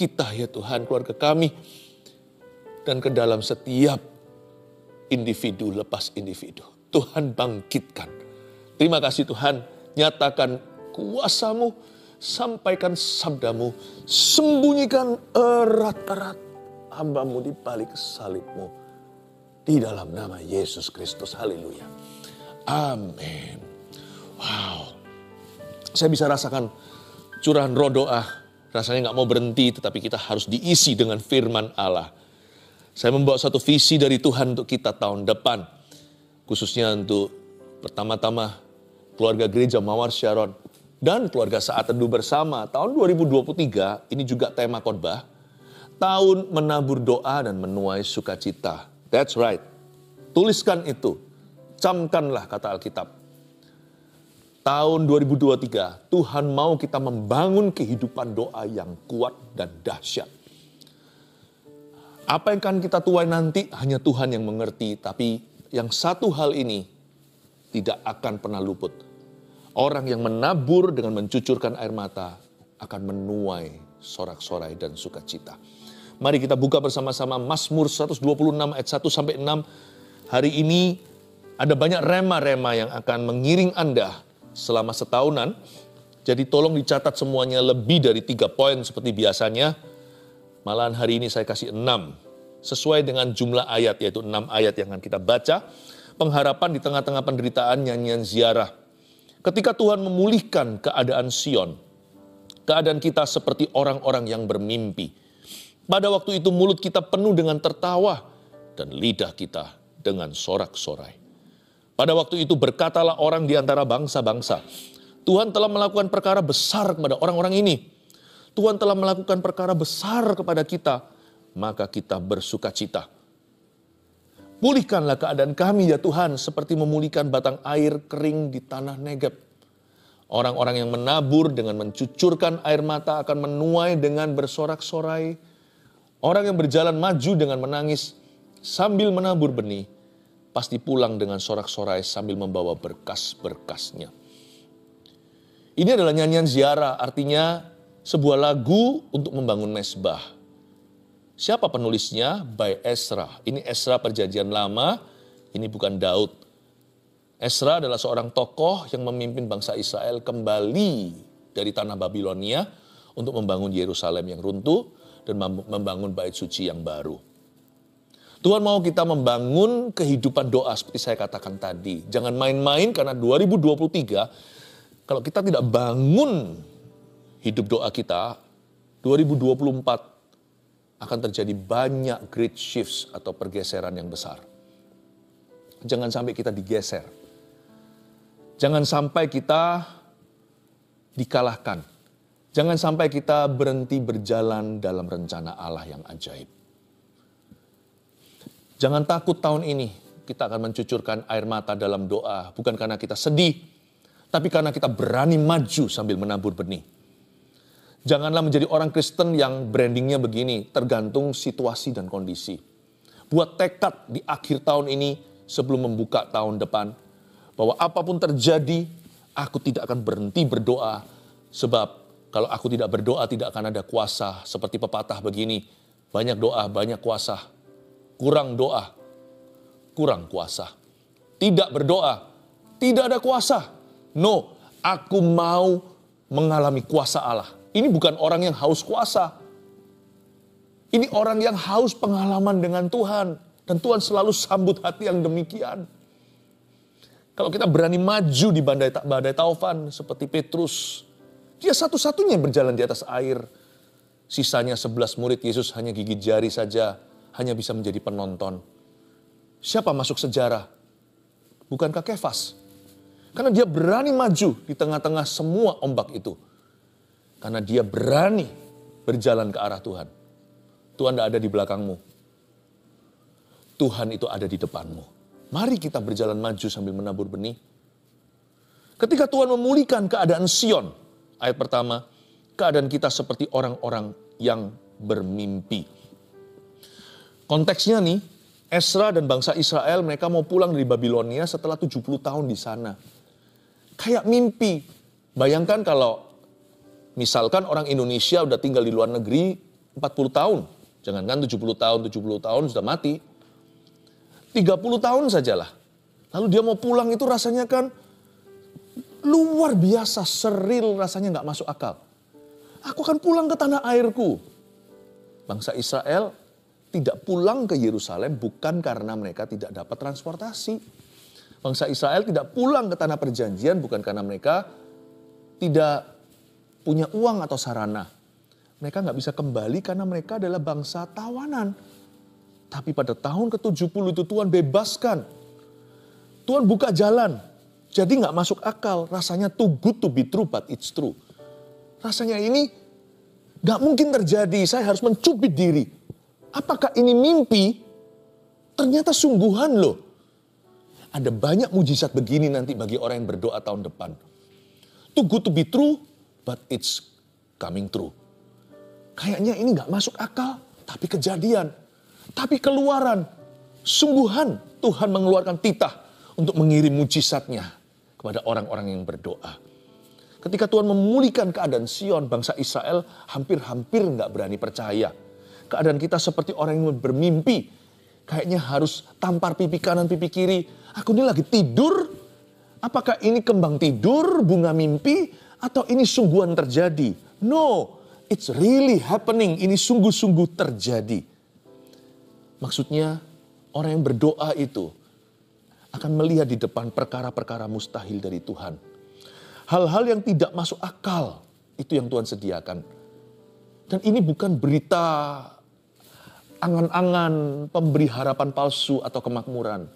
kita ya Tuhan, keluarga kami. Dan ke dalam setiap individu lepas individu. Tuhan bangkitkan. Terima kasih Tuhan, nyatakan kuasa-Mu, sampaikan sabda-Mu, sembunyikan erat-erat hamba-Mu di balik salib-Mu. Di dalam nama Yesus Kristus, haleluya. Amin. Wow. Saya bisa rasakan curahan roh doa. Rasanya gak mau berhenti, tetapi kita harus diisi dengan firman Allah. Saya membawa satu visi dari Tuhan untuk kita tahun depan. Khususnya untuk pertama-tama keluarga gereja Mawar Sharon dan keluarga Saat Teduh Bersama. Tahun 2023 ini juga tema khotbah. Tahun menabur doa dan menuai sukacita. That's right. Tuliskan itu. Camkanlah kata Alkitab. Tahun 2023, Tuhan mau kita membangun kehidupan doa yang kuat dan dahsyat. Apa yang akan kita tuai nanti hanya Tuhan yang mengerti. Tapi yang satu hal ini tidak akan pernah luput. Orang yang menabur dengan mencucurkan air mata akan menuai sorak-sorai dan sukacita. Mari kita buka bersama-sama Mazmur 126 ayat 1-6. Hari ini ada banyak rema-rema yang akan mengiring Anda selama setahunan. Jadi tolong dicatat semuanya lebih dari 3 poin seperti biasanya. Malahan hari ini saya kasih 6. Sesuai dengan jumlah ayat, yaitu 6 ayat yang akan kita baca. Pengharapan di tengah-tengah penderitaan, nyanyian ziarah. Ketika Tuhan memulihkan keadaan Sion, keadaan kita seperti orang-orang yang bermimpi. Pada waktu itu mulut kita penuh dengan tertawa dan lidah kita dengan sorak-sorai. Pada waktu itu berkatalah orang di antara bangsa-bangsa, Tuhan telah melakukan perkara besar kepada orang-orang ini. Tuhan telah melakukan perkara besar kepada kita, maka kita bersukacita. Pulihkanlah keadaan kami ya Tuhan, seperti memulihkan batang air kering di tanah Negeb. Orang-orang yang menabur dengan mencucurkan air mata akan menuai dengan bersorak-sorai. Orang yang berjalan maju dengan menangis sambil menabur benih, pasti pulang dengan sorak-sorai sambil membawa berkas-berkasnya. Ini adalah nyanyian ziarah, artinya sebuah lagu untuk membangun mezbah. Siapa penulisnya? By Ezra. Ini Ezra Perjanjian Lama, ini bukan Daud. Ezra adalah seorang tokoh yang memimpin bangsa Israel kembali dari tanah Babilonia untuk membangun Yerusalem yang runtuh dan membangun bait suci yang baru. Tuhan mau kita membangun kehidupan doa seperti saya katakan tadi. Jangan main-main karena 2023, kalau kita tidak bangun hidup doa kita, 2024 akan terjadi banyak great shifts atau pergeseran yang besar. Jangan sampai kita digeser. Jangan sampai kita dikalahkan. Jangan sampai kita berhenti berjalan dalam rencana Allah yang ajaib. Jangan takut tahun ini kita akan mencucurkan air mata dalam doa. Bukan karena kita sedih, tapi karena kita berani maju sambil menabur benih. Janganlah menjadi orang Kristen yang brandingnya begini, tergantung situasi dan kondisi. Buat tekad di akhir tahun ini sebelum membuka tahun depan, bahwa apapun terjadi, aku tidak akan berhenti berdoa. Sebab kalau aku tidak berdoa tidak akan ada kuasa. Seperti pepatah begini, banyak doa, banyak kuasa. Kurang doa, kurang kuasa. Tidak berdoa, tidak ada kuasa. No, aku mau mengalami kuasa Allah. Ini bukan orang yang haus kuasa. Ini orang yang haus pengalaman dengan Tuhan. Dan Tuhan selalu sambut hati yang demikian. Kalau kita berani maju di badai taufan seperti Petrus. Dia satu-satunya yang berjalan di atas air. Sisanya 11 murid Yesus hanya gigit jari saja. Hanya bisa menjadi penonton. Siapa masuk sejarah? Bukankah Kefas? Karena dia berani maju di tengah-tengah semua ombak itu. Karena dia berani berjalan ke arah Tuhan. Tuhan tidak ada di belakangmu. Tuhan itu ada di depanmu. Mari kita berjalan maju sambil menabur benih. Ketika Tuhan memulihkan keadaan Sion. Ayat pertama, keadaan kita seperti orang-orang yang bermimpi. Konteksnya nih, Ezra dan bangsa Israel mereka mau pulang dari Babilonia setelah 70 tahun di sana. Kayak mimpi. Bayangkan kalau misalkan orang Indonesia udah tinggal di luar negeri 40 tahun. Jangankan 70 tahun sudah mati. 30 tahun sajalah. Lalu dia mau pulang itu rasanya kan luar biasa, seril, rasanya nggak masuk akal. Aku akan pulang ke tanah airku. Bangsa Israel tidak pulang ke Yerusalem bukan karena mereka tidak dapat transportasi. Bangsa Israel tidak pulang ke tanah perjanjian bukan karena mereka tidak punya uang atau sarana. Mereka nggak bisa kembali karena mereka adalah bangsa tawanan. Tapi pada tahun ke-70 itu Tuhan bebaskan. Tuhan buka jalan. Jadi nggak masuk akal. Rasanya too good to be true, but it's true. Rasanya ini nggak mungkin terjadi. Saya harus mencubit diri. Apakah ini mimpi? Ternyata sungguhan loh. Ada banyak mujizat begini nanti bagi orang yang berdoa tahun depan. Too good to be true, but it's coming true. Kayaknya ini nggak masuk akal, tapi kejadian. Tapi keluaran. Sungguhan Tuhan mengeluarkan titah untuk mengirim mujizatnya kepada orang-orang yang berdoa. Ketika Tuhan memulihkan keadaan Sion, bangsa Israel hampir-hampir nggak berani percaya. Keadaan kita seperti orang yang bermimpi. Kayaknya harus tampar pipi kanan, pipi kiri. Aku ini lagi tidur. Apakah ini kembang tidur, bunga mimpi, atau ini sungguhan terjadi? No, it's really happening. Ini sungguh-sungguh terjadi. Maksudnya orang yang berdoa itu akan melihat di depan perkara-perkara mustahil dari Tuhan. Hal-hal yang tidak masuk akal, itu yang Tuhan sediakan. Dan ini bukan berita angan-angan, pemberi harapan palsu atau kemakmuran.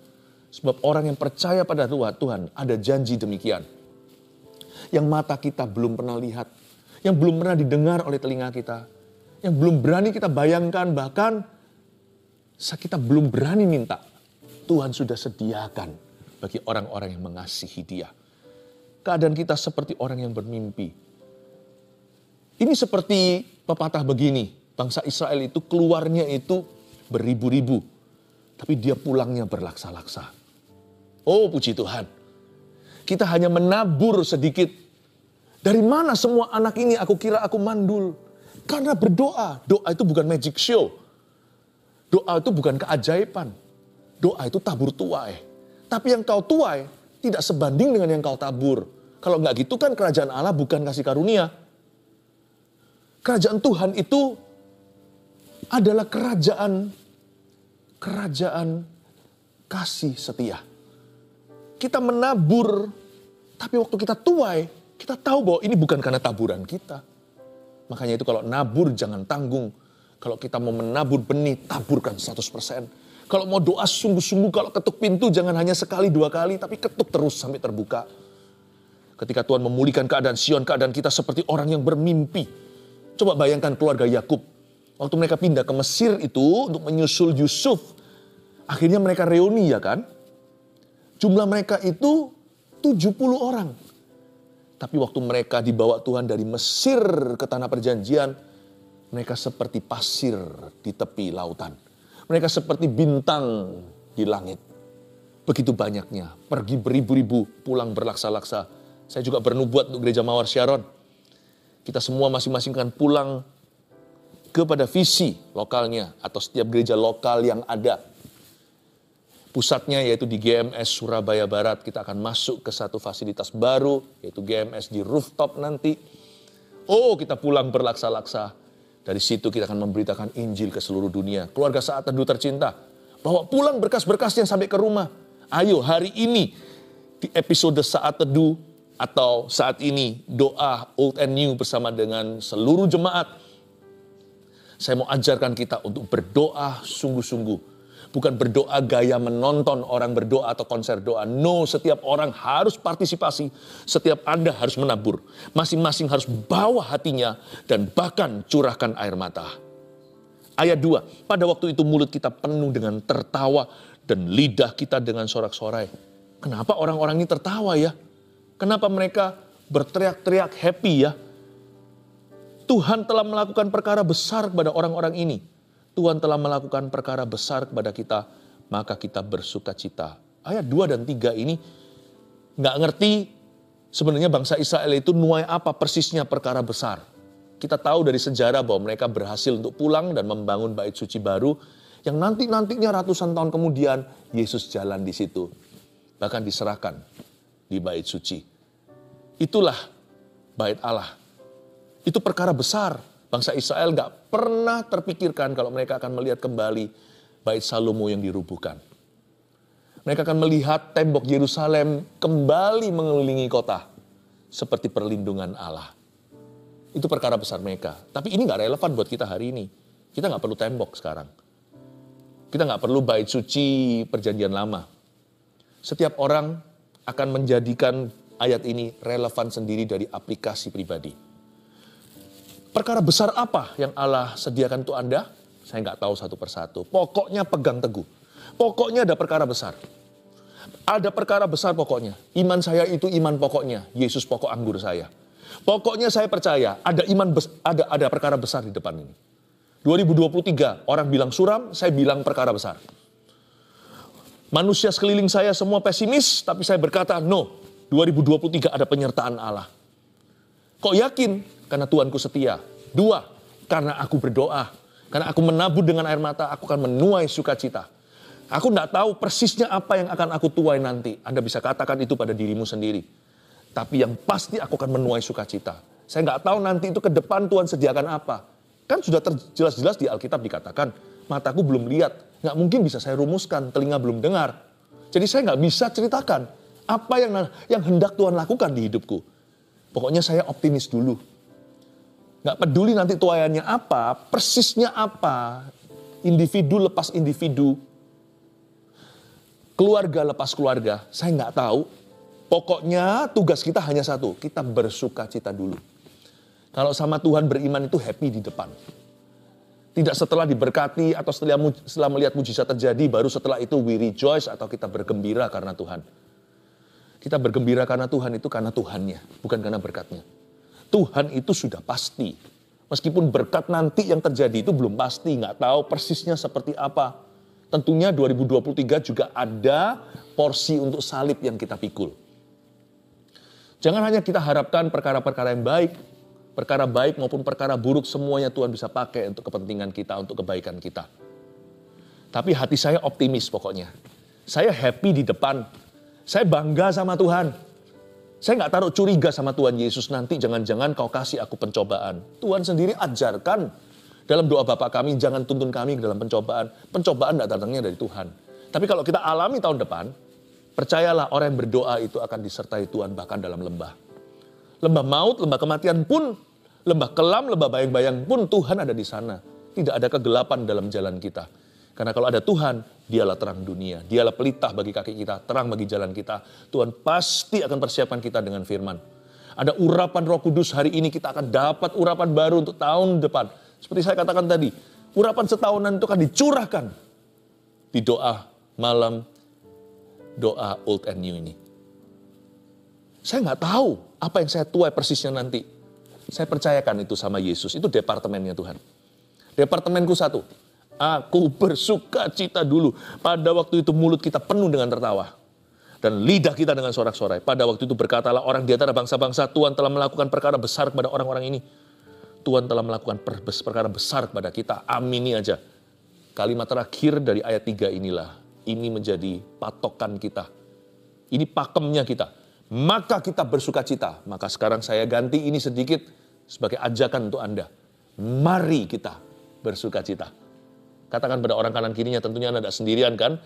Sebab orang yang percaya pada Tuhan, ada janji demikian. Yang mata kita belum pernah lihat, yang belum pernah didengar oleh telinga kita, yang belum berani kita bayangkan, bahkan kita belum berani minta. Tuhan sudah sediakan bagi orang-orang yang mengasihi Dia. Keadaan kita seperti orang yang bermimpi. Ini seperti pepatah begini. Bangsa Israel itu keluarnya itu beribu-ribu. Tapi dia pulangnya berlaksa-laksa. Oh puji Tuhan. Kita hanya menabur sedikit. Dari mana semua anak ini aku kira aku mandul. Karena berdoa. Doa itu bukan magic show. Doa itu bukan keajaiban. Doa itu tabur tuai. Tapi yang kau tuai tidak sebanding dengan yang kau tabur. Kalau nggak gitu kan kerajaan Allah bukan kasih karunia. Kerajaan Tuhan itu adalah kerajaan kasih setia. Kita menabur, tapi waktu kita tuai, kita tahu bahwa ini bukan karena taburan kita. Makanya itu kalau nabur jangan tanggung. Kalau kita mau menabur benih, taburkan 100%. Kalau mau doa sungguh-sungguh, kalau ketuk pintu jangan hanya sekali, 2 kali, tapi ketuk terus sampai terbuka. Ketika Tuhan memulihkan keadaan Sion, keadaan kita seperti orang yang bermimpi. Coba bayangkan keluarga Yakub. Waktu mereka pindah ke Mesir itu untuk menyusul Yusuf. Akhirnya mereka reuni ya kan. Jumlah mereka itu 70 orang. Tapi waktu mereka dibawa Tuhan dari Mesir ke tanah perjanjian, mereka seperti pasir di tepi lautan. Mereka seperti bintang di langit. Begitu banyaknya, pergi beribu-ribu, pulang berlaksa-laksa. Saya juga bernubuat untuk gereja Mawar Sharon. Kita semua masing-masing akan pulang kepada visi lokalnya atau setiap gereja lokal yang ada. Pusatnya yaitu di GMS Surabaya Barat. Kita akan masuk ke satu fasilitas baru yaitu GMS di rooftop nanti. Oh, kita pulang berlaksa-laksa. Dari situ kita akan memberitakan Injil ke seluruh dunia. Keluarga Saat Teduh tercinta, bawa pulang berkas-berkasnya sampai ke rumah. Ayo hari ini di episode Saat Teduh atau saat ini doa Old and New bersama dengan seluruh jemaat. Saya mau ajarkan kita untuk berdoa sungguh-sungguh. Bukan berdoa gaya menonton orang berdoa atau konser doa. No, setiap orang harus partisipasi. Setiap Anda harus menabur. Masing-masing harus bawa hatinya dan bahkan curahkan air mata. Ayat 2, pada waktu itu mulut kita penuh dengan tertawa dan lidah kita dengan sorak-sorai. Kenapa orang-orang ini tertawa ya? Kenapa mereka berteriak-teriak happy ya? Tuhan telah melakukan perkara besar kepada orang-orang ini. Tuhan telah melakukan perkara besar kepada kita, maka kita bersuka cita. Ayat 2 dan 3 ini nggak ngerti sebenarnya bangsa Israel itu nuai apa persisnya perkara besar. Kita tahu dari sejarah bahwa mereka berhasil untuk pulang dan membangun bait suci baru yang nantinya ratusan tahun kemudian Yesus jalan di situ. Bahkan diserahkan di bait suci. Itulah bait Allah. Itu perkara besar. Bangsa Israel gak pernah terpikirkan kalau mereka akan melihat kembali bait Salomo yang dirubuhkan. Mereka akan melihat tembok Yerusalem kembali mengelilingi kota. Seperti perlindungan Allah. Itu perkara besar mereka. Tapi ini gak relevan buat kita hari ini. Kita gak perlu tembok sekarang. Kita gak perlu bait suci perjanjian lama. Setiap orang akan menjadikan ayat ini relevan sendiri dari aplikasi pribadi. Perkara besar apa yang Allah sediakan untuk Anda? Saya nggak tahu satu persatu. Pokoknya pegang teguh. Pokoknya ada perkara besar. Ada perkara besar pokoknya. Iman saya itu iman pokoknya. Yesus pokok anggur saya. Pokoknya saya percaya ada perkara besar di depan ini. 2023 orang bilang suram, saya bilang perkara besar. Manusia sekeliling saya semua pesimis, tapi saya berkata no. 2023 ada penyertaan Allah. Kok yakin? Karena Tuhanku setia. 2, karena aku berdoa. Karena aku menabur dengan air mata, aku akan menuai sukacita. Aku tidak tahu persisnya apa yang akan aku tuai nanti. Anda bisa katakan itu pada dirimu sendiri. Tapi yang pasti aku akan menuai sukacita. Saya nggak tahu nanti itu ke depan Tuhan sediakan apa. Kan sudah jelas-jelas di Alkitab dikatakan, mataku belum lihat. Nggak mungkin bisa saya rumuskan, telinga belum dengar. Jadi saya nggak bisa ceritakan apa yang hendak Tuhan lakukan di hidupku. Pokoknya saya optimis dulu. Nggak peduli nanti tuaiannya apa, persisnya apa. Individu lepas individu. Keluarga lepas keluarga, saya nggak tahu. Pokoknya tugas kita hanya satu, kita bersuka cita dulu. Kalau sama Tuhan beriman itu happy di depan. Tidak setelah diberkati atau setelah melihat mujizat terjadi, baru setelah itu we rejoice atau kita bergembira karena Tuhan. Kita bergembira karena Tuhan itu karena Tuhannya, bukan karena berkatnya. Tuhan itu sudah pasti. Meskipun berkat nanti yang terjadi itu belum pasti, nggak tahu persisnya seperti apa. Tentunya 2023 juga ada porsi untuk salib yang kita pikul. Jangan hanya kita harapkan perkara-perkara yang baik, perkara baik maupun perkara buruk semuanya Tuhan bisa pakai untuk kepentingan kita, untuk kebaikan kita. Tapi hati saya optimis pokoknya. Saya happy di depan. Saya bangga sama Tuhan. Saya nggak taruh curiga sama Tuhan Yesus nanti jangan-jangan kau kasih aku pencobaan. Tuhan sendiri ajarkan dalam doa Bapa kami, jangan tuntun kami ke dalam pencobaan. Pencobaan tidak datangnya dari Tuhan. Tapi kalau kita alami tahun depan, percayalah orang yang berdoa itu akan disertai Tuhan bahkan dalam lembah. Lembah maut, lembah kematian pun, lembah kelam, lembah bayang-bayang pun Tuhan ada di sana. Tidak ada kegelapan dalam jalan kita. Karena kalau ada Tuhan, dialah terang dunia. Dialah pelita bagi kaki kita, terang bagi jalan kita. Tuhan pasti akan persiapkan kita dengan firman. Ada urapan Roh Kudus hari ini kita akan dapat urapan baru untuk tahun depan. Seperti saya katakan tadi, urapan setahunan itu akan dicurahkan di doa malam, doa Old and New ini. Saya nggak tahu apa yang saya tuai persisnya nanti. Saya percayakan itu sama Yesus. Itu departemennya Tuhan. Departemenku satu. Aku bersuka cita dulu. Pada waktu itu mulut kita penuh dengan tertawa. Dan lidah kita dengan sorak-sorai. Pada waktu itu berkatalah orang di antara bangsa-bangsa, Tuhan telah melakukan perkara besar kepada orang-orang ini. Tuhan telah melakukan perkara besar kepada kita. Amini aja. Kalimat terakhir dari ayat 3 inilah. Ini menjadi patokan kita. Ini pakemnya kita. Maka kita bersuka cita. Maka sekarang saya ganti ini sedikit sebagai ajakan untuk Anda. Mari kita bersuka cita. Katakan pada orang kanan kirinya, tentunya Anda tidak sendirian kan?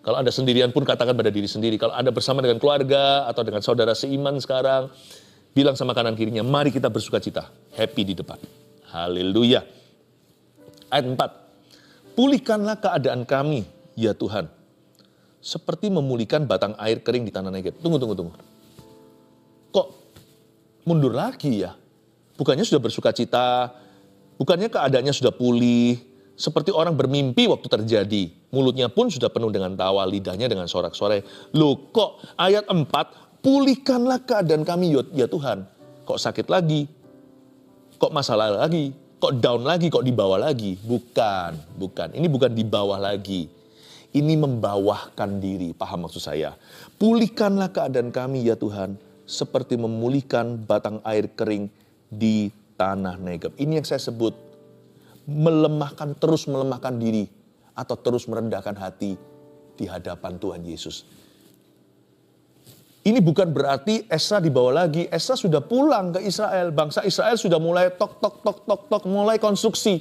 Kalau Anda sendirian pun katakan pada diri sendiri. Kalau Anda bersama dengan keluarga atau dengan saudara seiman sekarang, bilang sama kanan kirinya, mari kita bersuka cita. Happy di depan. Haleluya. Ayat 4. Pulihkanlah keadaan kami, ya Tuhan. Seperti memulihkan batang air kering di tanah Negeb. Tunggu. Kok mundur lagi ya? Bukannya sudah bersuka cita, bukannya keadaannya sudah pulih, seperti orang bermimpi waktu terjadi. Mulutnya pun sudah penuh dengan tawa, lidahnya dengan sorak-sorai. Loh kok ayat 4, pulihkanlah keadaan kami ya Tuhan. Kok sakit lagi? Kok masalah lagi? Kok down lagi? Kok di bawah lagi? Bukan. Ini bukan di bawah lagi. Ini membawahkan diri, paham maksud saya. Pulihkanlah keadaan kami ya Tuhan, seperti memulihkan batang air kering di tanah Negeb. Ini yang saya sebut terus melemahkan diri atau terus merendahkan hati di hadapan Tuhan Yesus. Ini bukan berarti Esra dibawa lagi. Esra sudah pulang ke Israel. Bangsa Israel sudah mulai tok, mulai konstruksi.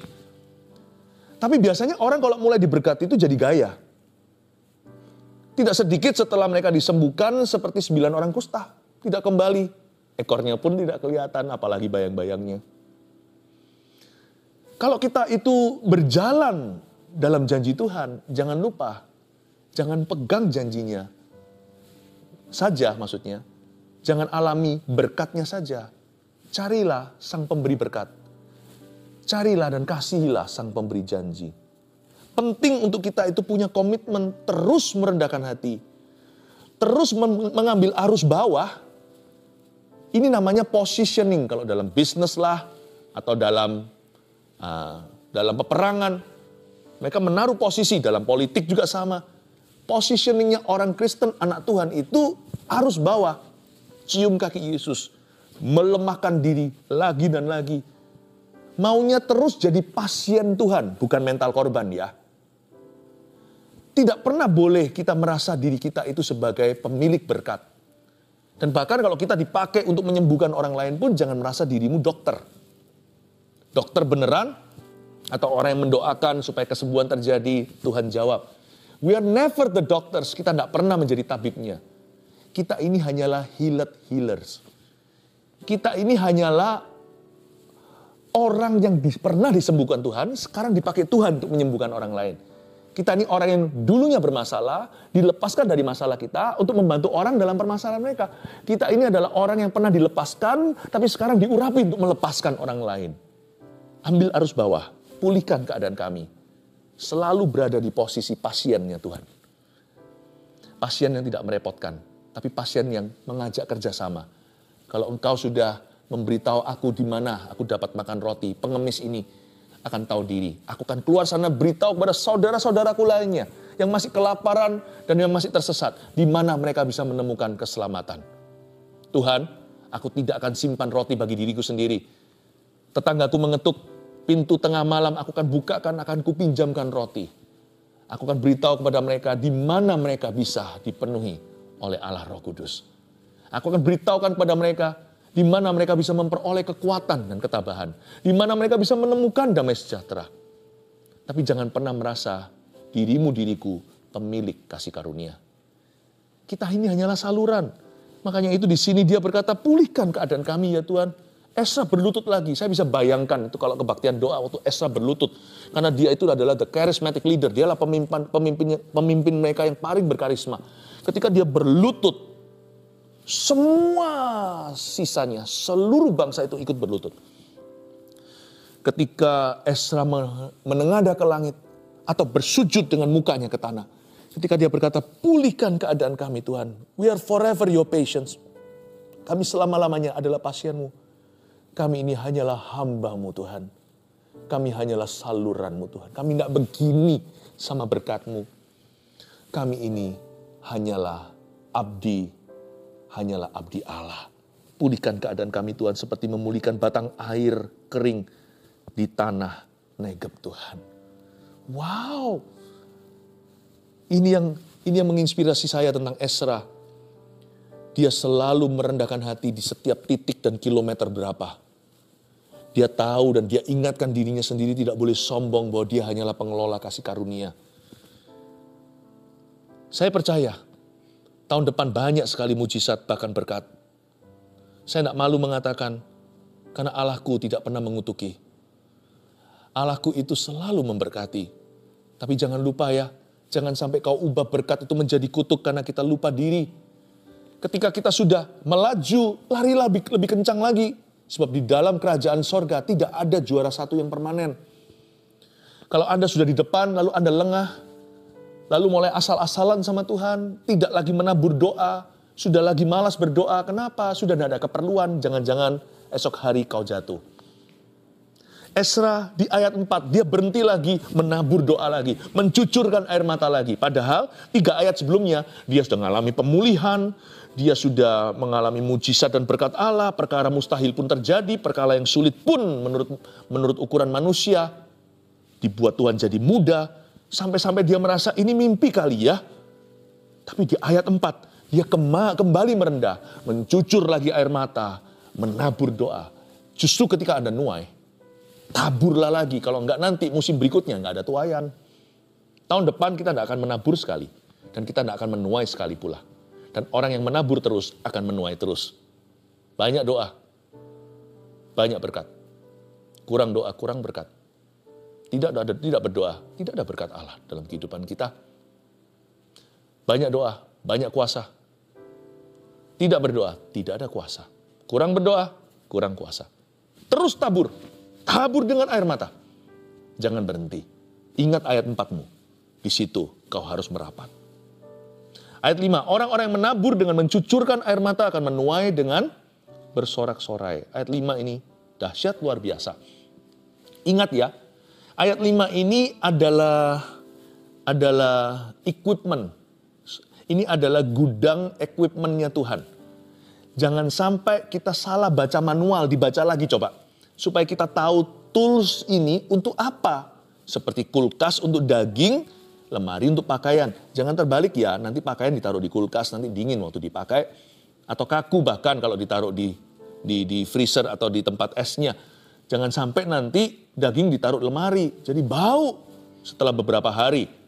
Tapi biasanya orang kalau mulai diberkati itu jadi gaya. Tidak sedikit setelah mereka disembuhkan seperti 9 orang kusta. Tidak kembali. Ekornya pun tidak kelihatan, apalagi bayang-bayangnya. Kalau kita itu berjalan dalam janji Tuhan, jangan lupa. Jangan pegang janjinya saja maksudnya. Jangan alami berkatnya saja. Carilah sang pemberi berkat. Carilah dan kasihilah sang pemberi janji. Penting untuk kita itu punya komitmen terus merendahkan hati. Terus mengambil arus bawah. Ini namanya positioning kalau dalam bisnis lah. Atau dalam peperangan. Mereka menaruh posisi, dalam politik juga sama. Positioningnya orang Kristen, anak Tuhan itu arus bawah. Cium kaki Yesus. Melemahkan diri lagi dan lagi. Maunya terus jadi pasien Tuhan, bukan mental korban ya. Tidak pernah boleh kita merasa diri kita itu sebagai pemilik berkat. Dan bahkan kalau kita dipakai untuk menyembuhkan orang lain pun jangan merasa dirimu dokter. Dokter beneran atau orang yang mendoakan supaya kesembuhan terjadi, Tuhan jawab. We are never the doctors. Kita tidak pernah menjadi tabibnya. Kita ini hanyalah healers. Kita ini hanyalah orang yang pernah disembuhkan Tuhan, sekarang dipakai Tuhan untuk menyembuhkan orang lain. Kita ini orang yang dulunya bermasalah, dilepaskan dari masalah kita untuk membantu orang dalam permasalahan mereka. Kita ini adalah orang yang pernah dilepaskan, tapi sekarang diurapi untuk melepaskan orang lain. Ambil arus bawah, pulihkan keadaan kami. Selalu berada di posisi pasiennya Tuhan. Pasien yang tidak merepotkan, tapi pasien yang mengajak kerjasama. Kalau engkau sudah memberitahu aku di mana aku dapat makan roti, pengemis ini akan tahu diri. Aku akan keluar sana beritahu kepada saudara-saudaraku lainnya yang masih kelaparan dan yang masih tersesat, di mana mereka bisa menemukan keselamatan. Tuhan, aku tidak akan simpan roti bagi diriku sendiri. Tetanggaku mengetuk pintu tengah malam, aku akan bukakan, akan kupinjamkan roti. Aku akan beritahu kepada mereka di mana mereka bisa dipenuhi oleh Allah Roh Kudus. Aku akan beritahukan kepada mereka di mana mereka bisa memperoleh kekuatan dan ketabahan. Di mana mereka bisa menemukan damai sejahtera. Tapi jangan pernah merasa diriku pemilik kasih karunia. Kita ini hanyalah saluran. Makanya itu di sini dia berkata, pulihkan keadaan kami ya Tuhan. Esra berlutut lagi. Saya bisa bayangkan itu kalau kebaktian doa waktu Esra berlutut. Karena dia itu adalah the charismatic leader. Dialah pemimpin mereka yang paling berkarisma. Ketika dia berlutut, semua sisanya, seluruh bangsa itu ikut berlutut. Ketika Esra menengadah ke langit atau bersujud dengan mukanya ke tanah. Ketika dia berkata, pulihkan keadaan kami Tuhan. We are forever your patience. Kami selama-lamanya adalah pasienmu. Kami ini hanyalah hamba-Mu Tuhan. Kami hanyalah saluran-Mu Tuhan. Kami tidak begini sama berkat-Mu. Kami ini hanyalah abdi Allah. Pulihkan keadaan kami Tuhan seperti memulihkan batang air kering di tanah Negeb Tuhan. Wow. Ini yang menginspirasi saya tentang Esra. Dia selalu merendahkan hati di setiap titik dan kilometer berapa. Dia tahu dan dia ingatkan dirinya sendiri tidak boleh sombong bahwa dia hanyalah pengelola kasih karunia. Saya percaya tahun depan banyak sekali mujizat bahkan berkat. Saya tidak malu mengatakan karena Allahku tidak pernah mengutuki. Allahku itu selalu memberkati. Tapi jangan lupa ya, jangan sampai kau ubah berkat itu menjadi kutuk karena kita lupa diri. Ketika kita sudah melaju, larilah lebih kencang lagi. Sebab di dalam kerajaan sorga tidak ada juara satu yang permanen. Kalau Anda sudah di depan, lalu Anda lengah, lalu mulai asal-asalan sama Tuhan, tidak lagi menabur doa, sudah lagi malas berdoa. Kenapa? Sudah tidak ada keperluan, jangan-jangan esok hari kau jatuh. Esra di ayat 4, dia berhenti lagi, menabur doa lagi, mencucurkan air mata lagi. Padahal 3 ayat sebelumnya, dia sudah mengalami pemulihan, Dia sudah mengalami mujizat dan berkat Allah, perkara mustahil pun terjadi, perkara yang sulit pun menurut ukuran manusia dibuat Tuhan jadi mudah, sampai-sampai dia merasa ini mimpi kali ya. Tapi di ayat 4, dia kembali merendah, mencucur lagi air mata, menabur doa. Justru ketika ada nuai, taburlah lagi. Kalau enggak nanti musim berikutnya enggak ada tuaian. Tahun depan kita tidak akan menabur sekali. Dan kita tidak akan menuai sekali pula. Dan orang yang menabur terus akan menuai terus. Banyak doa, banyak berkat. Kurang doa, kurang berkat. Tidak berdoa, tidak ada berkat Allah dalam kehidupan kita. Banyak doa, banyak kuasa. Tidak berdoa, tidak ada kuasa. Kurang berdoa, kurang kuasa. Terus tabur. Tabur dengan air mata. Jangan berhenti. Ingat ayat 4-mu. Di situ kau harus merapat. Ayat 5. Orang-orang yang menabur dengan mencucurkan air mata akan menuai dengan bersorak-sorai. Ayat 5 ini dahsyat luar biasa. Ingat ya, ayat 5 ini adalah equipment. Ini adalah gudang equipmentnya Tuhan. Jangan sampai kita salah baca manual, dibaca lagi coba. Supaya kita tahu tools ini untuk apa. Seperti kulkas untuk daging, lemari untuk pakaian. Jangan terbalik ya, nanti pakaian ditaruh di kulkas, nanti dingin waktu dipakai. Atau kaku bahkan kalau ditaruh di freezer atau di tempat esnya. Jangan sampai nanti daging ditaruh lemari, jadi bau setelah beberapa hari.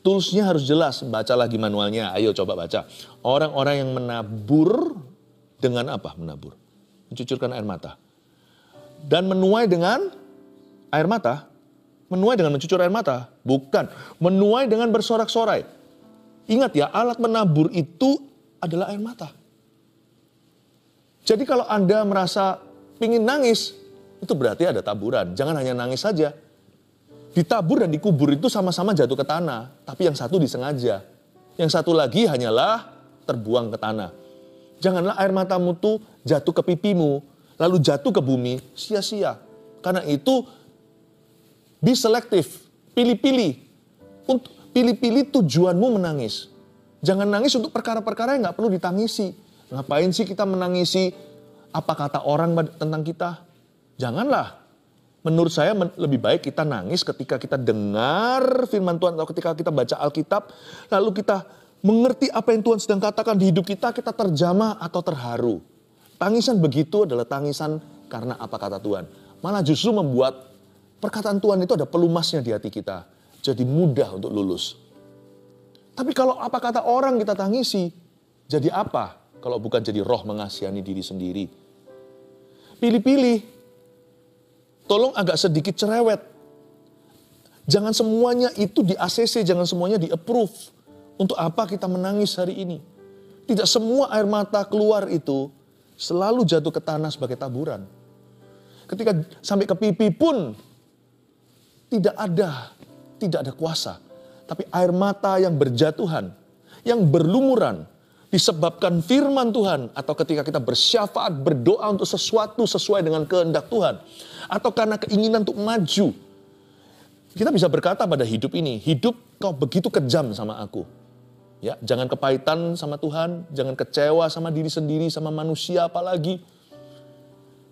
Toolsnya harus jelas, baca lagi manualnya, ayo coba baca. Orang-orang yang menabur dengan apa menabur? Mencucurkan air mata. Dan menuai dengan air mata. Menuai dengan mencucur air mata? Bukan. Menuai dengan bersorak-sorai. Ingat ya, alat menabur itu adalah air mata. Jadi kalau Anda merasa ingin nangis, itu berarti ada taburan. Jangan hanya nangis saja. Ditabur dan dikubur itu sama-sama jatuh ke tanah. Tapi yang satu disengaja. Yang satu lagi hanyalah terbuang ke tanah. Janganlah air matamu tuh jatuh ke pipimu, lalu jatuh ke bumi, sia-sia. Karena itu, be selektif, pilih-pilih. Untuk pilih-pilih tujuanmu menangis. Jangan nangis untuk perkara-perkara yang gak perlu ditangisi. Ngapain sih kita menangisi apa kata orang tentang kita? Janganlah. Menurut saya lebih baik kita nangis ketika kita dengar firman Tuhan atau ketika kita baca Alkitab. Lalu kita mengerti apa yang Tuhan sedang katakan di hidup kita, kita terjamah atau terharu. Tangisan begitu adalah tangisan karena apa kata Tuhan. Malah justru membuat perkataan Tuhan itu ada pelumasnya di hati kita. Jadi mudah untuk lulus. Tapi kalau apa kata orang kita tangisi, jadi apa? Kalau bukan jadi roh mengasihani diri sendiri. Pilih-pilih. Tolong agak sedikit cerewet. Jangan semuanya itu di ACC, jangan semuanya di approve. Untuk apa kita menangis hari ini? Tidak semua air mata keluar itu selalu jatuh ke tanah sebagai taburan. Ketika sampai ke pipi pun tidak ada kuasa. Tapi air mata yang berjatuhan, yang berlumuran, disebabkan firman Tuhan, atau ketika kita bersyafaat, berdoa untuk sesuatu sesuai dengan kehendak Tuhan, atau karena keinginan untuk maju. Kita bisa berkata pada hidup ini, hidup kau begitu kejam sama aku. Ya, jangan kepahitan sama Tuhan, jangan kecewa sama diri sendiri, sama manusia apalagi.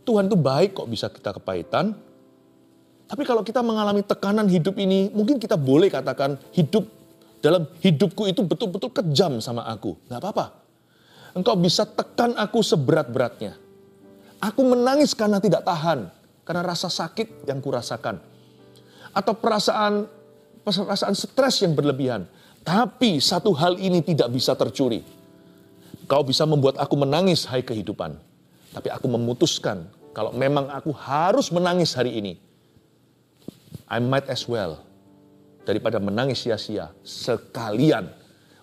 Tuhan itu baik kok bisa kita kepahitan. Tapi kalau kita mengalami tekanan hidup ini, mungkin kita boleh katakan dalam hidupku itu betul-betul kejam sama aku. Gak apa-apa. Engkau bisa tekan aku seberat-beratnya. Aku menangis karena tidak tahan. Karena rasa sakit yang kurasakan. Atau perasaan stres yang berlebihan. Tapi satu hal ini tidak bisa tercuri. Kau bisa membuat aku menangis, hai kehidupan. Tapi aku memutuskan, kalau memang aku harus menangis hari ini, I might as well. Daripada menangis sia-sia, sekalian.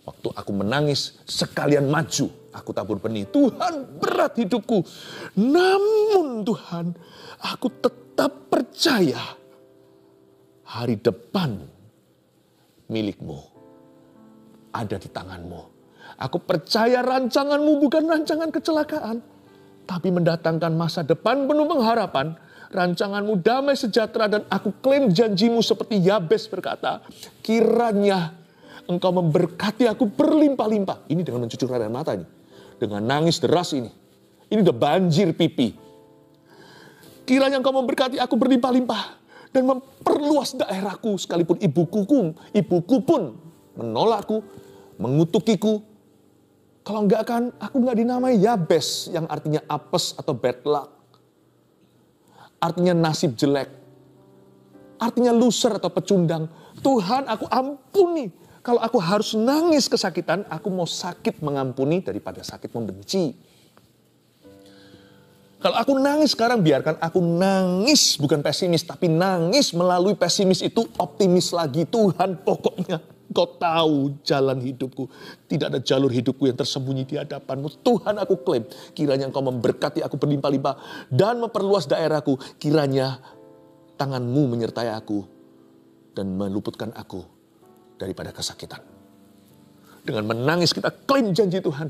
Waktu aku menangis, sekalian maju. Aku tabur benih. Tuhan, berat hidupku. Namun Tuhan, aku tetap percaya hari depan milikmu ada di tanganmu. Aku percaya rancanganmu bukan rancangan kecelakaan, tapi mendatangkan masa depan penuh pengharapan. Rancanganmu damai sejahtera, dan aku klaim janjimu seperti Yabes berkata, kiranya engkau memberkati aku berlimpah-limpah. Ini dengan mencucurkan air mata ini. dengan nangis deras ini udah banjir pipi. Kiranya Engkau memberkati aku berlimpah-limpah dan memperluas daerahku, sekalipun ibuku pun menolakku, mengutukiku. Kalau enggak kan, aku enggak dinamai Yabes, yang artinya apes atau bad luck. Artinya nasib jelek. Artinya loser atau pecundang. Tuhan, aku ampuni. Kalau aku harus nangis kesakitan, aku mau sakit mengampuni daripada sakit membenci. Kalau aku nangis sekarang, biarkan aku nangis, bukan pesimis, tapi nangis melalui pesimis itu optimis lagi. Tuhan, pokoknya Engkau tahu jalan hidupku. Tidak ada jalur hidupku yang tersembunyi di hadapan-Mu. Tuhan, aku klaim, kiranya Engkau memberkati aku berlimpah-limpah dan memperluas daerahku. Kiranya tangan-Mu menyertai aku dan meluputkan aku daripada kesakitan. Dengan menangis kita klaim janji Tuhan.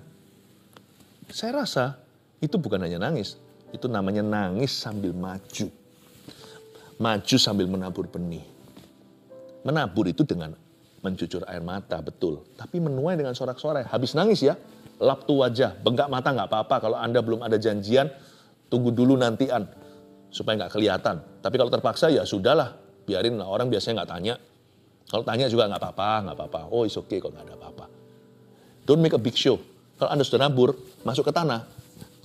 Saya rasa itu bukan hanya nangis. Itu namanya nangis sambil maju. Maju sambil menabur benih. Menabur itu dengan mencucur air mata, betul. Tapi menuai dengan sorak-sorai. Habis nangis ya, lap tuh wajah, bengkak mata nggak apa-apa. Kalau Anda belum ada janjian, tunggu dulu nantian. Supaya nggak kelihatan. Tapi kalau terpaksa ya sudahlah. Biarin lah, orang biasanya nggak tanya. Kalau tanya juga nggak apa-apa. Oh, it's okay kalau nggak ada apa-apa. Don't make a big show. Kalau Anda sudah nabur, masuk ke tanah,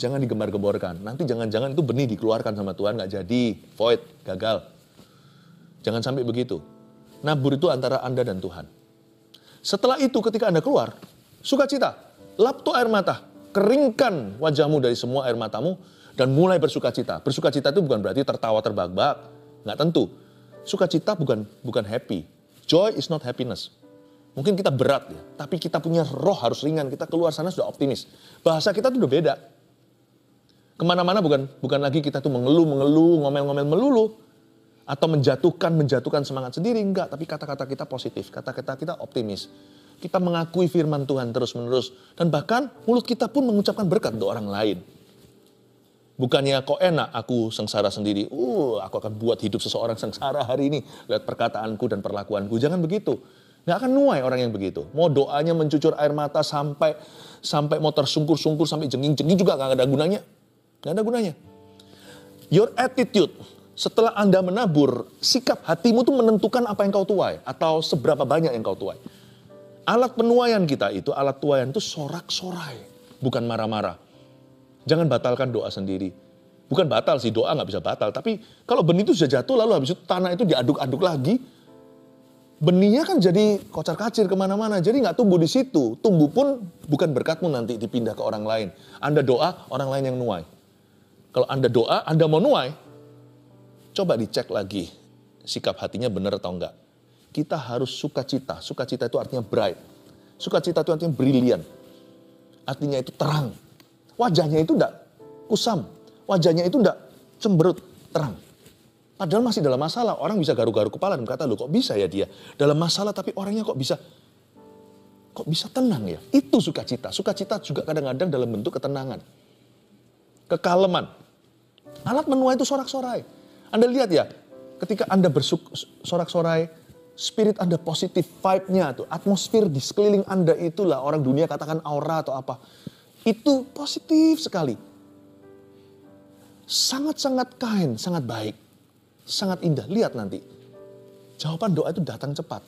jangan digembar-gemborkan. Nanti jangan-jangan itu benih dikeluarkan sama Tuhan, nggak jadi, void, gagal. Jangan sampai begitu. Nabur itu antara Anda dan Tuhan. Setelah itu ketika Anda keluar, sukacita, lap tuh air mata, keringkan wajahmu dari semua air matamu, dan mulai bersukacita. Bersukacita itu bukan berarti tertawa terbahak-bahak, nggak tentu. Sukacita bukan happy. Joy is not happiness. Mungkin kita berat ya, tapi kita punya roh harus ringan. Kita keluar sana sudah optimis. Bahasa kita tuh udah beda. Kemana-mana bukan lagi kita tuh mengeluh, ngomel-ngomel melulu. Atau menjatuhkan semangat sendiri. Enggak, tapi kata-kata kita positif. Kata-kata kita optimis. Kita mengakui firman Tuhan terus-menerus. Dan bahkan mulut kita pun mengucapkan berkat untuk orang lain. Bukannya kok enak aku sengsara sendiri. Aku akan buat hidup seseorang sengsara hari ini. Lihat perkataanku dan perlakuanku. Jangan begitu. Nggak akan nuai orang yang begitu. Mau doanya mencucur air mata sampai mau tersungkur-sungkur, sampai jengking-jengking juga nggak ada gunanya. Nggak ada gunanya. Your attitude, setelah Anda menabur, sikap hatimu tuh menentukan apa yang kau tuai. Atau seberapa banyak yang kau tuai. Alat penuaian kita itu, alat tuaian itu sorak-sorai. Bukan marah-marah. Jangan batalkan doa sendiri. Bukan batal sih, doa nggak bisa batal. Tapi kalau benih itu sudah jatuh, lalu habis itu tanah itu diaduk-aduk lagi. Benihnya kan jadi kocar-kacir kemana-mana. Jadi nggak tumbuh di situ. Tumbuh pun bukan berkatmu nanti dipindah ke orang lain. Anda doa, orang lain yang nuai. Kalau Anda doa, Anda mau nuai, coba dicek lagi sikap hatinya benar atau enggak. Kita harus sukacita. Sukacita itu artinya bright. Sukacita itu artinya brilliant. Artinya itu terang. Wajahnya itu enggak kusam. Wajahnya itu enggak cemberut, terang. Padahal masih dalam masalah. Orang bisa garu-garu kepala dan berkata, loh kok bisa ya dia? Dalam masalah tapi orangnya kok bisa tenang ya? Itu sukacita. Sukacita juga kadang-kadang dalam bentuk ketenangan. Kekaleman. Alat menuai itu sorak-sorai. Anda lihat ya, ketika Anda bersorak-sorai, spirit Anda positif, vibe-nya tuh, atmosfer di sekeliling Anda itulah orang dunia katakan aura atau apa. Itu positif sekali. Sangat-sangat kind, sangat baik. Sangat indah. Lihat nanti. Jawaban doa itu datang cepat.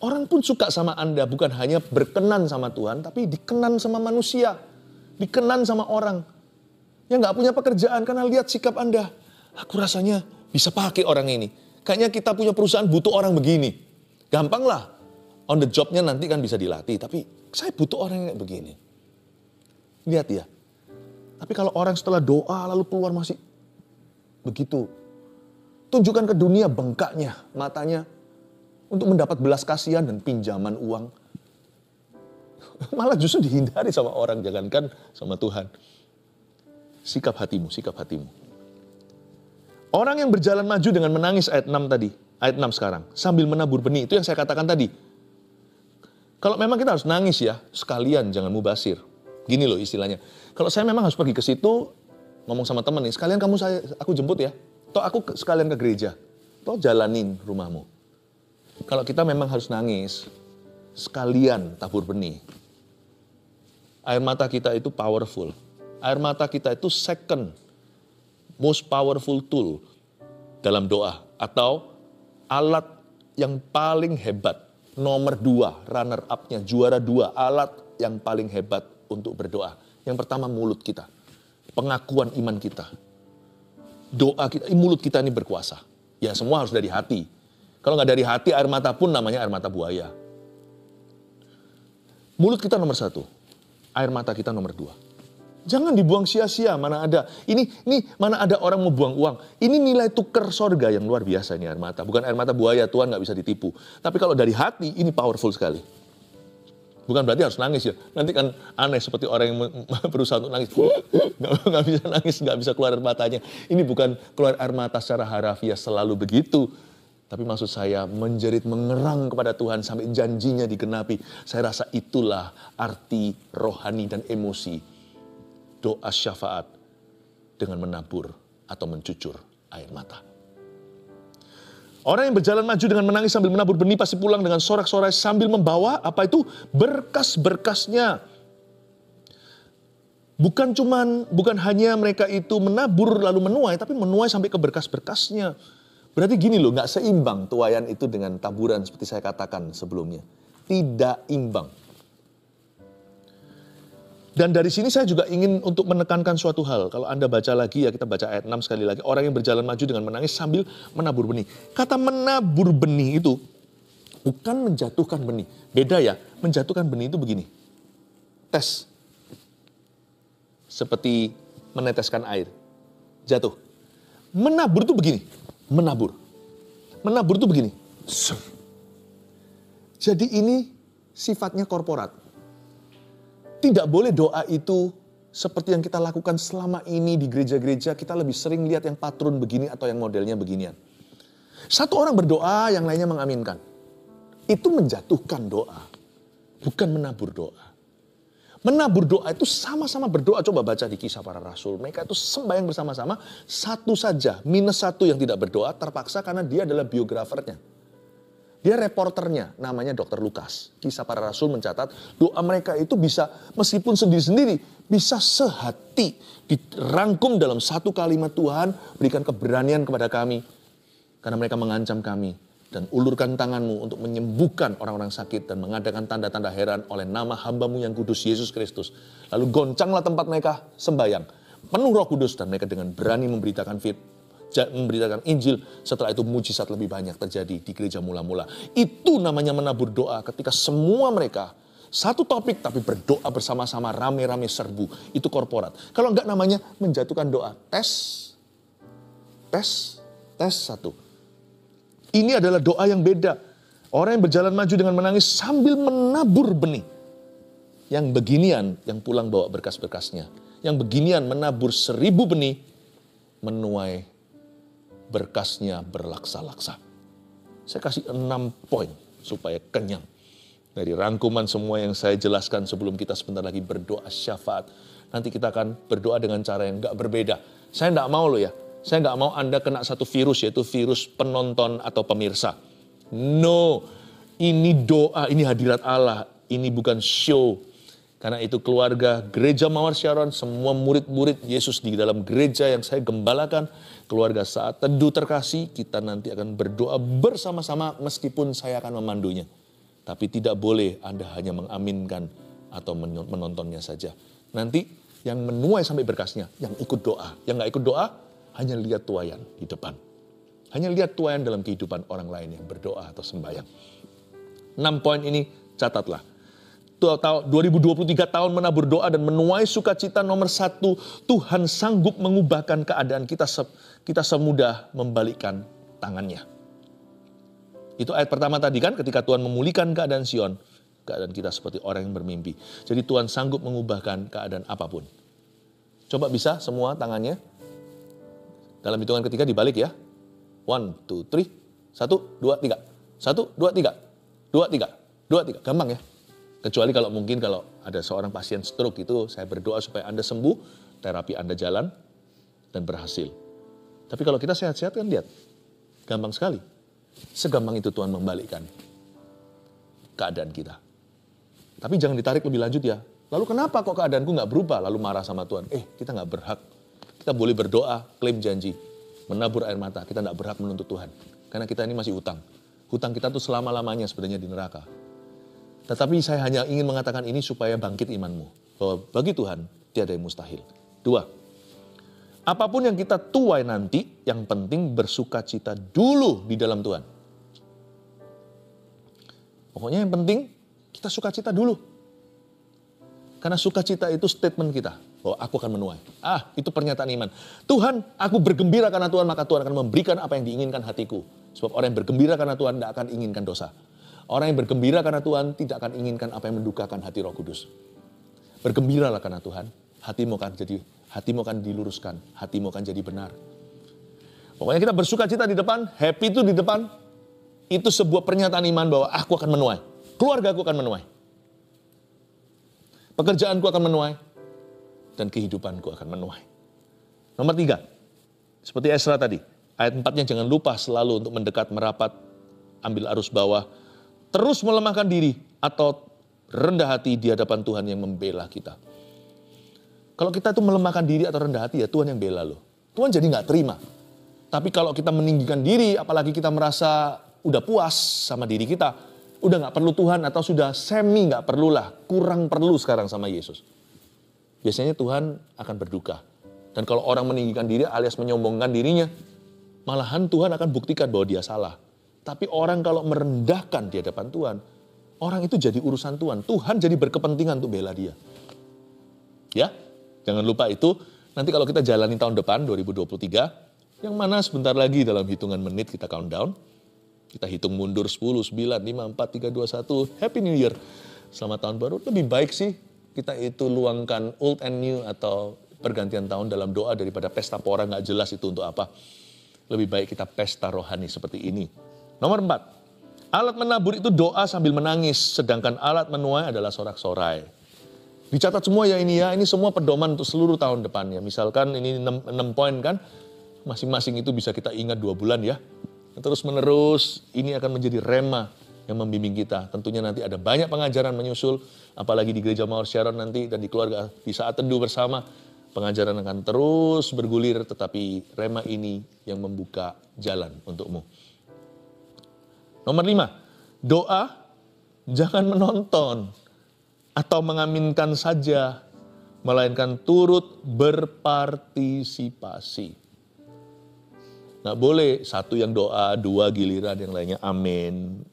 Orang pun suka sama Anda, bukan hanya berkenan sama Tuhan, tapi dikenan sama manusia. Dikenan sama orang. Yang gak punya pekerjaan karena lihat sikap Anda. Aku rasanya bisa pakai orang ini. Kayaknya kita punya perusahaan butuh orang begini. Gampang lah. On the job-nya nanti kan bisa dilatih. Tapi saya butuh orang yang begini. Lihat ya. Tapi kalau orang setelah doa lalu keluar masih begitu. Tunjukkan ke dunia bengkaknya, matanya. Untuk mendapat belas kasihan dan pinjaman uang. Malah justru dihindari sama orang. Jangankan sama Tuhan. Sikap hatimu, sikap hatimu. Orang yang berjalan maju dengan menangis ayat 6 tadi. Ayat 6 sekarang. Sambil menabur benih. Itu yang saya katakan tadi. Kalau memang kita harus nangis ya. Sekalian jangan mubasir. Gini loh istilahnya. Kalau saya memang harus pergi ke situ. Ngomong sama teman nih. Sekalian aku jemput ya. Toh aku sekalian ke gereja. Toh jalanin rumahmu. Kalau kita memang harus nangis. Sekalian tabur benih. Air mata kita itu powerful. Air mata kita itu second most powerful tool dalam doa. Atau alat yang paling hebat. Nomor 2, runner up-nya, juara 2, alat yang paling hebat untuk berdoa. Yang pertama mulut kita. Pengakuan iman kita. Doa kita, mulut kita ini berkuasa. Ya semua harus dari hati. Kalau nggak dari hati, air mata pun namanya air mata buaya. Mulut kita nomor 1. Air mata kita nomor 2. Jangan dibuang sia-sia, mana ada. Ini mana ada orang mau buang uang. Ini nilai tukar sorga yang luar biasa ini air mata. Bukan air mata buaya, Tuhan nggak bisa ditipu. Tapi kalau dari hati, ini powerful sekali. Bukan berarti harus nangis ya. Nanti kan aneh seperti orang yang berusaha untuk nangis. Nggak bisa nangis, nggak bisa keluar air matanya. Ini bukan keluar air mata secara harafiah selalu begitu. Tapi maksud saya menjerit mengerang kepada Tuhan sampai janjinya digenapi. Saya rasa itulah arti rohani dan emosi doa syafaat dengan menabur atau mencucur air mata. Orang yang berjalan maju dengan menangis sambil menabur benih pasti pulang dengan sorak-sorai sambil membawa apa itu berkas-berkasnya. Bukan hanya mereka itu menabur lalu menuai, tapi menuai sampai ke berkas-berkasnya. Berarti gini loh, nggak seimbang tuaian itu dengan taburan seperti saya katakan sebelumnya. Tidak imbang. Dan dari sini saya juga ingin untuk menekankan suatu hal. Kalau Anda baca lagi ya, kita baca ayat 6 sekali lagi. Orang yang berjalan maju dengan menangis sambil menabur benih. Kata menabur benih itu bukan menjatuhkan benih. Beda ya, menjatuhkan benih itu begini. Tes. Seperti meneteskan air. Jatuh. Menabur itu begini. Menabur itu begini. Jadi ini sifatnya korporat. Tidak boleh doa itu seperti yang kita lakukan selama ini di gereja-gereja. Kita lebih sering lihat yang patron begini atau yang modelnya beginian. Satu orang berdoa, yang lainnya mengaminkan. Itu menjatuhkan doa. Bukan menabur doa. Menabur doa itu sama-sama berdoa. Coba baca di Kisah Para Rasul. Mereka itu sembahyang bersama-sama. Satu saja, minus satu yang tidak berdoa terpaksa karena dia adalah biografernya. Dia reporternya, namanya Dr. Lukas. Kisah Para Rasul mencatat doa mereka itu bisa, meskipun sendiri-sendiri, bisa sehati. Dirangkum dalam satu kalimat, Tuhan berikan keberanian kepada kami. Karena mereka mengancam kami. Dan ulurkan tanganmu untuk menyembuhkan orang-orang sakit dan mengadakan tanda-tanda heran oleh nama hambamu yang kudus Yesus Kristus. Lalu goncanglah tempat mereka sembahyang. Penuh Roh Kudus dan mereka dengan berani memberitakan Injil. Setelah itu mujizat lebih banyak terjadi di gereja mula-mula. Itu namanya menabur doa ketika semua mereka satu topik tapi berdoa bersama-sama rame-rame serbu. Itu korporat. Kalau enggak namanya menjatuhkan doa. Tes satu. Ini adalah doa yang beda. Orang yang berjalan maju dengan menangis sambil menabur benih. Yang beginian yang pulang bawa berkas-berkasnya. Yang beginian menabur 1000 benih, menuai berkasnya berlaksa-laksa. Saya kasih 6 poin supaya kenyang. Dari rangkuman semua yang saya jelaskan sebelum kita sebentar lagi berdoa syafaat. Nanti kita akan berdoa dengan cara yang gak berbeda. Saya gak mau loh ya. Saya nggak mau Anda kena satu virus, yaitu virus penonton atau pemirsa. No, ini doa, ini hadirat Allah. Ini bukan show. Karena itu keluarga Gereja Mawar Sharon, semua murid-murid Yesus di dalam gereja yang saya gembalakan. Keluarga Saat Teduh Terkasih, kita nanti akan berdoa bersama-sama meskipun saya akan memandunya. Tapi tidak boleh Anda hanya mengaminkan atau menontonnya saja. Nanti yang menuai sampai berkasnya, yang ikut doa. Yang nggak ikut doa, hanya lihat tuaian di depan. Hanya lihat tuaian dalam kehidupan orang lain yang berdoa atau sembahyang. 6 poin ini catatlah. 2023 tahun menabur doa dan menuai sukacita nomor 1. Tuhan sanggup mengubahkan keadaan kita semudah membalikkan tangannya. Itu ayat pertama tadi kan, ketika Tuhan memulihkan keadaan Sion. Keadaan kita seperti orang yang bermimpi. Jadi Tuhan sanggup mengubahkan keadaan apapun. Coba bisa semua tangannya. Dalam hitungan ketiga dibalik ya. 1, 2, 3. 1, 2, 3. 1, 2, 3. 2, 3. 2, 3. Gampang ya. Kecuali kalau mungkin kalau ada seorang pasien stroke itu saya berdoa supaya Anda sembuh. Terapi Anda jalan dan berhasil. Tapi kalau kita sehat-sehat kan lihat. Gampang sekali. Segampang itu Tuhan membalikkan keadaan kita. Tapi jangan ditarik lebih lanjut ya. Lalu kenapa kok keadaanku nggak berubah? Lalu marah sama Tuhan. Kita nggak berhak. Kita boleh berdoa, klaim janji, menabur air mata. Kita nggak berhak menuntut Tuhan. Karena kita ini masih hutang. Hutang kita tuh selama-lamanya sebenarnya di neraka. Tetapi saya hanya ingin mengatakan ini supaya bangkit imanmu. Bahwa bagi Tuhan tiada yang mustahil. 2. Apapun yang kita tuai nanti, yang penting bersukacita dulu di dalam Tuhan. Pokoknya yang penting kita sukacita dulu. Karena sukacita itu statement kita. Bahwa aku akan menuai. Itu pernyataan iman. Tuhan, aku bergembira karena Tuhan, maka Tuhan akan memberikan apa yang diinginkan hatiku. Sebab orang yang bergembira karena Tuhan tidak akan inginkan dosa. Orang yang bergembira karena Tuhan tidak akan inginkan apa yang mendukakan hati Roh Kudus. Bergembiralah karena Tuhan. Hatimu akan diluruskan. Hatimu akan jadi benar. Pokoknya kita bersukacita di depan. Happy itu di depan. Itu sebuah pernyataan iman bahwa aku akan menuai. Keluarga aku akan menuai. Pekerjaanku akan menuai. Dan kehidupanku akan menuai. Nomor 3. Seperti Esra tadi. Ayat 4-nya jangan lupa selalu untuk mendekat, merapat, ambil arus bawah. Terus melemahkan diri atau rendah hati di hadapan Tuhan yang membela kita. Kalau kita itu melemahkan diri atau rendah hati, ya Tuhan yang bela loh. Tuhan jadi nggak terima. Tapi kalau kita meninggikan diri, apalagi kita merasa udah puas sama diri kita, udah nggak perlu Tuhan atau sudah semi nggak perlulah, kurang perlu sekarang sama Yesus. Biasanya Tuhan akan berduka. Dan kalau orang meninggikan diri alias menyombongkan dirinya, malahan Tuhan akan buktikan bahwa dia salah. Tapi orang kalau merendahkan di hadapan Tuhan, orang itu jadi urusan Tuhan. Tuhan jadi berkepentingan untuk bela dia. Ya, jangan lupa itu. Nanti kalau kita jalani tahun depan, 2023, yang mana sebentar lagi dalam hitungan menit kita countdown. Kita hitung mundur 10, 9, 5, 4, 3, 2, 1. Happy New Year. Selamat tahun baru. Lebih baik sih kita itu luangkan old and new atau pergantian tahun dalam doa daripada pesta pora nggak jelas itu untuk apa. Lebih baik kita pesta rohani seperti ini. Nomor 4. Alat menabur itu doa sambil menangis. Sedangkan alat menuai adalah sorak-sorai. Dicatat semua ya ini ya. Ini semua pedoman untuk seluruh tahun depannya. Misalkan ini 6 poin kan. Masing-masing itu bisa kita ingat 2 bulan ya. Terus menerus ini akan menjadi rema yang membimbing kita. Tentunya nanti ada banyak pengajaran menyusul. Apalagi di Gereja Mawar Sharon nanti dan di keluarga di saat teduh bersama. Pengajaran akan terus bergulir. Tetapi rema ini yang membuka jalan untukmu. Nomor 5. Doa jangan menonton atau mengaminkan saja. Melainkan turut berpartisipasi. Nggak boleh satu yang doa, 2 giliran, yang lainnya amin.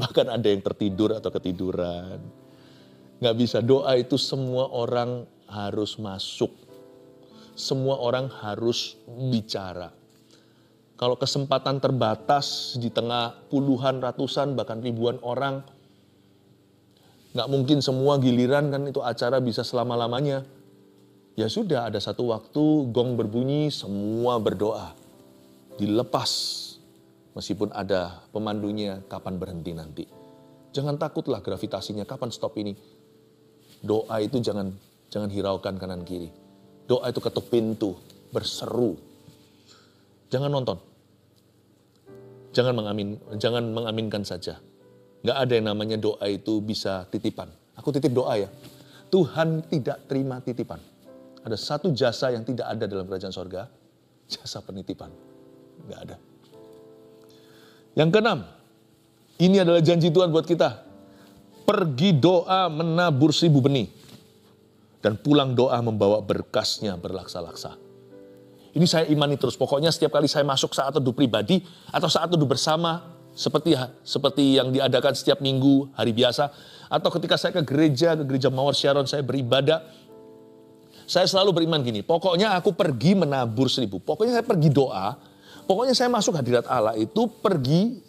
Bahkan ada yang tertidur atau ketiduran. Nggak bisa, doa itu semua orang harus masuk. Semua orang harus bicara. Kalau kesempatan terbatas di tengah puluhan, ratusan, bahkan ribuan orang, nggak mungkin semua giliran kan itu acara bisa selama-lamanya. Ya sudah, ada satu waktu gong berbunyi, semua berdoa. Dilepas, meskipun ada pemandunya, kapan berhenti nanti. Jangan takutlah gravitasinya, kapan stop ini. Doa itu jangan hiraukan kanan kiri. Doa itu ketuk pintu, berseru. Jangan nonton. Jangan mengaminkan saja. Nggak ada yang namanya doa itu bisa titipan. Aku titip doa ya. Tuhan tidak terima titipan. Ada satu jasa yang tidak ada dalam kerajaan sorga. Jasa penitipan. Nggak ada. Yang keenam. Ini adalah janji Tuhan buat kita. Pergi doa menabur 1000 benih. Dan pulang doa membawa berkasnya berlaksa-laksa. Ini saya imani terus. Pokoknya setiap kali saya masuk saat teduh pribadi atau saat teduh bersama seperti yang diadakan setiap minggu hari biasa, atau ketika saya ke gereja Mawar Sharon saya beribadah, saya selalu beriman gini, pokoknya aku pergi menabur 1000. Pokoknya saya pergi doa, pokoknya saya masuk hadirat Allah itu pergi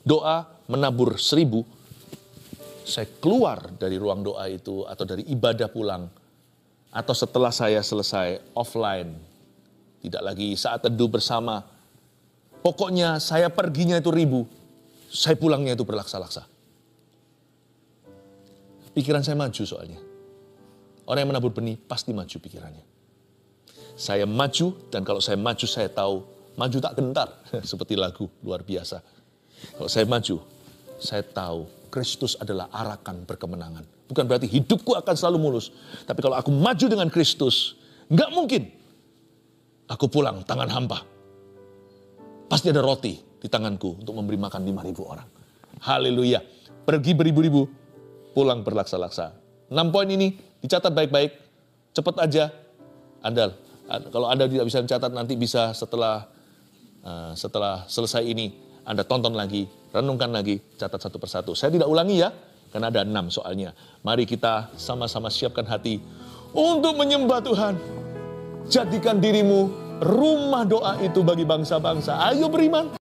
doa menabur 1000. Saya keluar dari ruang doa itu atau dari ibadah pulang, atau setelah saya selesai offline, tidak lagi saat teduh bersama. Pokoknya saya perginya itu 1000, saya pulangnya itu berlaksa-laksa. Pikiran saya maju soalnya. Orang yang menabur benih pasti maju pikirannya. Saya maju, dan kalau saya maju saya tahu, maju tak gentar. Seperti lagu luar biasa. Kalau saya maju, saya tahu Kristus adalah arakan berkemenangan. Bukan berarti hidupku akan selalu mulus. Tapi kalau aku maju dengan Kristus, nggak mungkin aku pulang tangan hampa. Pasti ada roti di tanganku untuk memberi makan 5.000 orang. Haleluya. Pergi beribu-ribu, pulang berlaksa-laksa. 6 poin ini dicatat baik-baik. Cepat aja. Kalau Anda tidak bisa mencatat, nanti bisa setelah selesai ini, Anda tonton lagi, renungkan lagi, catat satu persatu. Saya tidak ulangi ya, karena ada 6 soalnya. Mari kita sama-sama siapkan hati untuk menyembah Tuhan. Jadikan dirimu rumah doa itu bagi bangsa-bangsa. Ayo beriman.